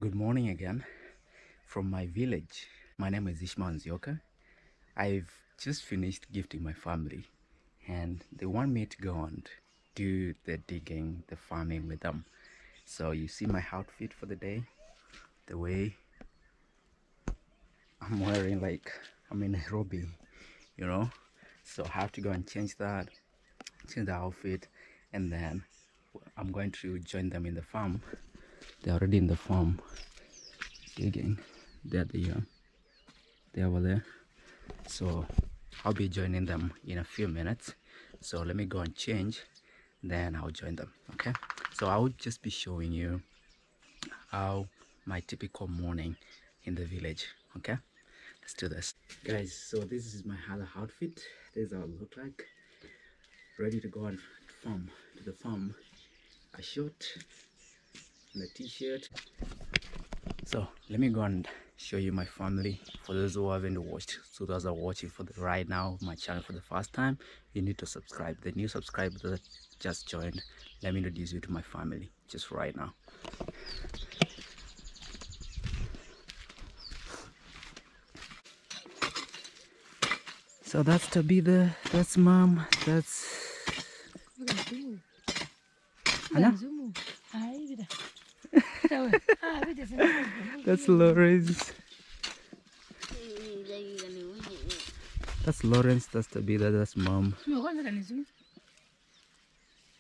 Good morning again from my village. My name is Nzioka. I've just finished gifting my family and they want me to go and do the digging, the farming with them. So you see my outfit for the day, the way I'm wearing, like I'm in Nairobi, you know. So I have to go and change the outfit, and then I'm going to join them in the farm. They're already in the farm digging. They're over there. So I'll be joining them in a few minutes. So let me go and change, then I'll join them. Okay, so I'll just be showing you how my typical morning in the village. Okay, let's do this, guys. So this is my other outfit. This is how it look like, ready to go and to the farm. A shirt and a t-shirt. So let me go and show you my family. For those who haven't watched, so those are watching for the right now my channel for the first time, you need to subscribe. The new subscriber that just joined, let me introduce you to my family just right now. So that's 𝙏𝙝𝙖𝙠, that's mom, that's Anna? That's Lawrence. That's Lawrence, that's 𝙏𝙝𝙖𝙠, that's mom.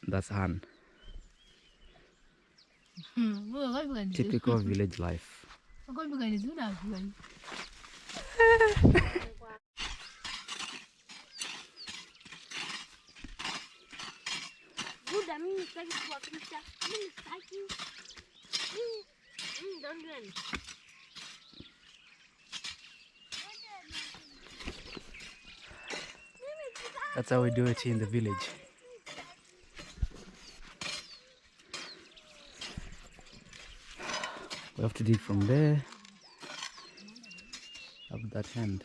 That's Han. Typical village life. That's how we do it here in the village. We have to dig from there up that end.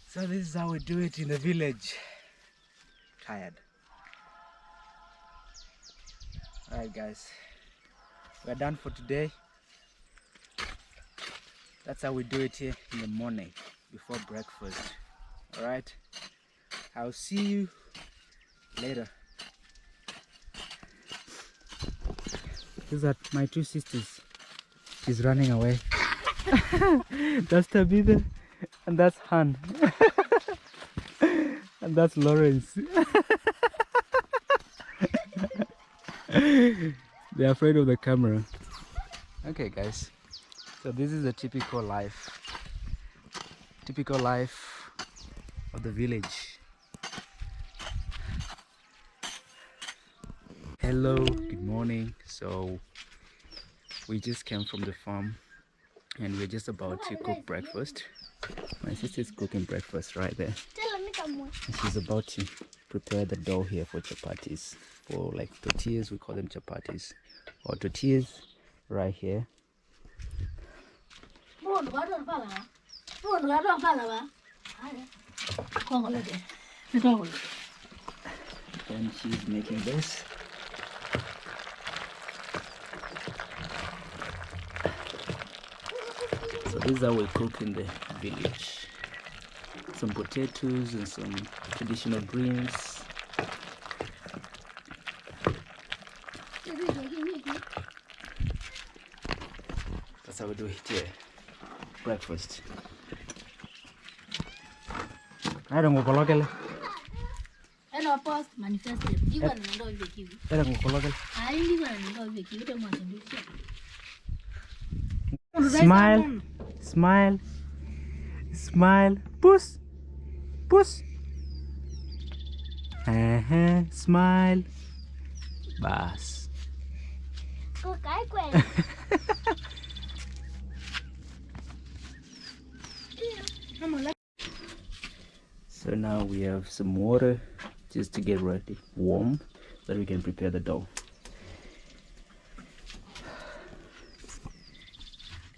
So this is how we do it in the village. Tired. Alright guys, we're done for today. That's how we do it here in the morning before breakfast. Alright, I'll see you later. These are my two sisters. She's running away. That's 𝙏𝙗𝙖𝙠 and that's Han. And that's Lawrence. They're afraid of the camera. Okay guys, so this is the typical life of the village. Hello, good morning. So we just came from the farm and we're just about to cook breakfast. My sister's cooking breakfast right there. And she's about to prepare the dough here for chapatis, for like tortillas. We call them chapatis or tortillas right here. And she's making this. So this is how we cook in the village. Some potatoes and some traditional greens. That's how we do it here. Breakfast. I don't go local. Hello, post manifested. You want to know the kiwi. I don't go local. I really want to know the kiwi. Don't want to do it. Smile, smile, smile, puss, puss. Smile. Bas. So now we have some water just to get ready warm so that we can prepare the dough.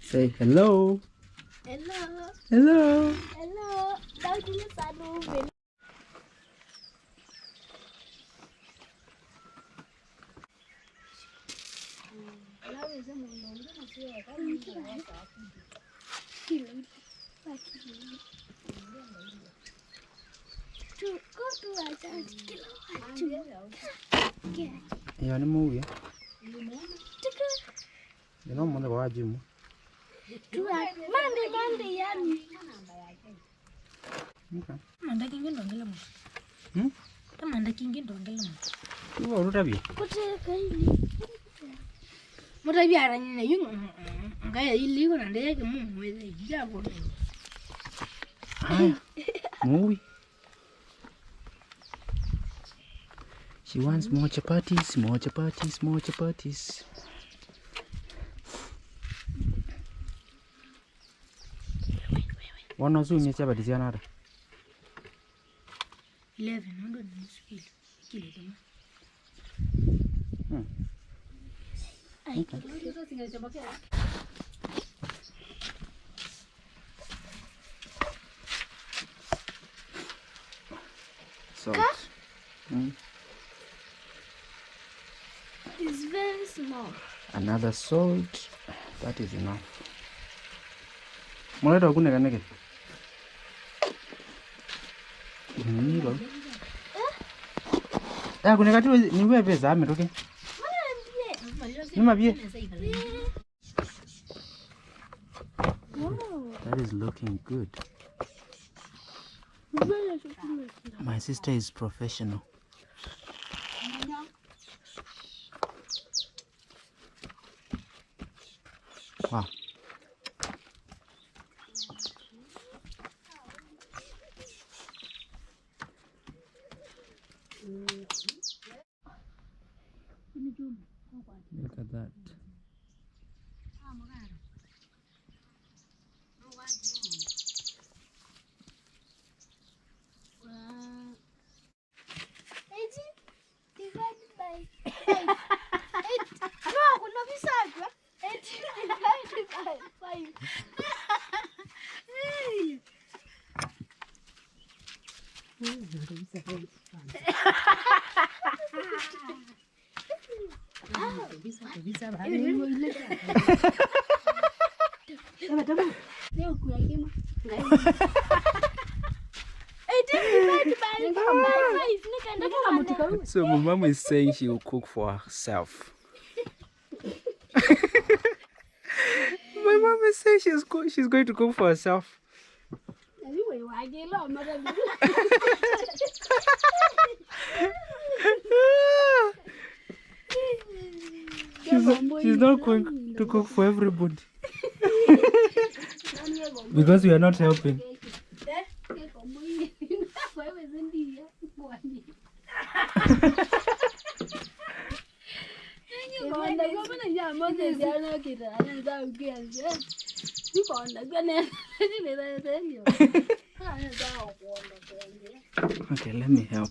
Say hello. Hello. Hello. Hello. Don't you listen. Yeah, ni movie. You know, mwana kwa jimu. Mande yani. Okay. Manda kingi ndongela mo. Manda kingi ndongela mo. Uwa rutabi. Kuteka hili. Mutabi aranyine yung ngaya hili ko nande yake mu mweze jabo. Ah. Movie. She wants more chapatis, more chapatis, more chapatis. Wana zunye chapatis yana. 11 ndo nisikile. Kile kama. Okay. Salt. It's very small. Another salt. That is enough. Muleta kune kaneke. Nilo. Kune kati niwe pesa ame toke. That is looking good. My sister is professional. Wow. Look at that. Divided by 5. 8. No, kuna visagwa. 8 divided by 5. So my mom is saying she will cook for herself. My mom is saying she's going to cook for herself. She's not going to cook for everybody. Because we are not helping. Okay, let me help.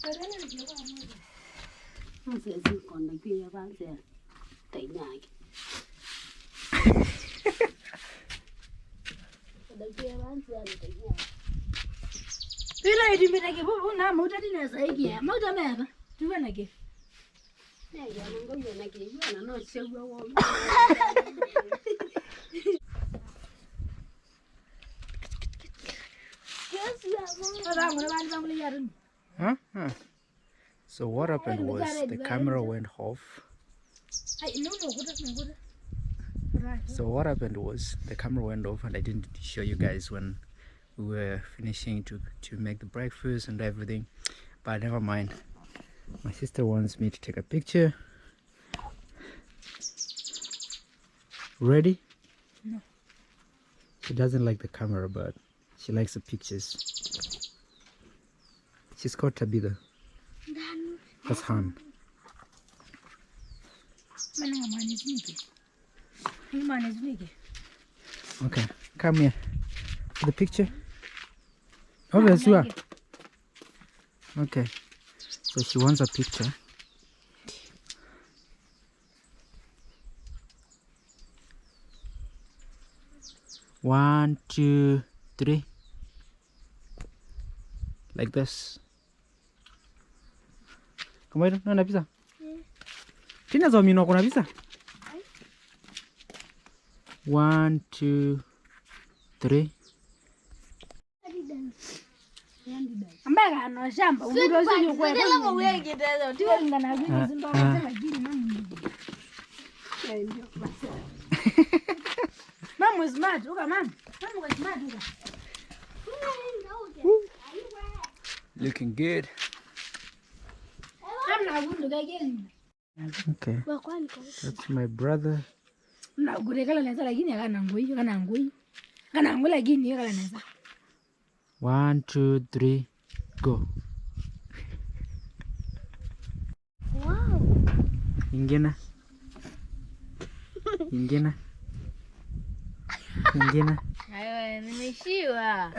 So what happened was the camera went off. So what happened was the camera went off and I didn't show you guys when we were finishing to make the breakfast and everything, but never mind. My sister wants me to take a picture. Ready? No. She doesn't like the camera, but she likes the pictures. She's called Tabitha. That's Han. Okay, come here. The picture. Oh, yes, you are. Okay, so she wants a picture. 1, 2, 3. Like this. Kamaru, unaona pizza? Tina za mimi kuna pizza? 1, 2, 3. Ambaga ana shamba ubudo sio kwa kama wengi ndio ndio ngana vitu zimba wanasema jini mama is mad uka mama is mad uka Looking good. Okay. That's my brother. Na gurekala neza lakini kana ngoi lakini yakala neza. 1, 2, 3, go. Wow. Ingine. Ayo, nimeshiwa.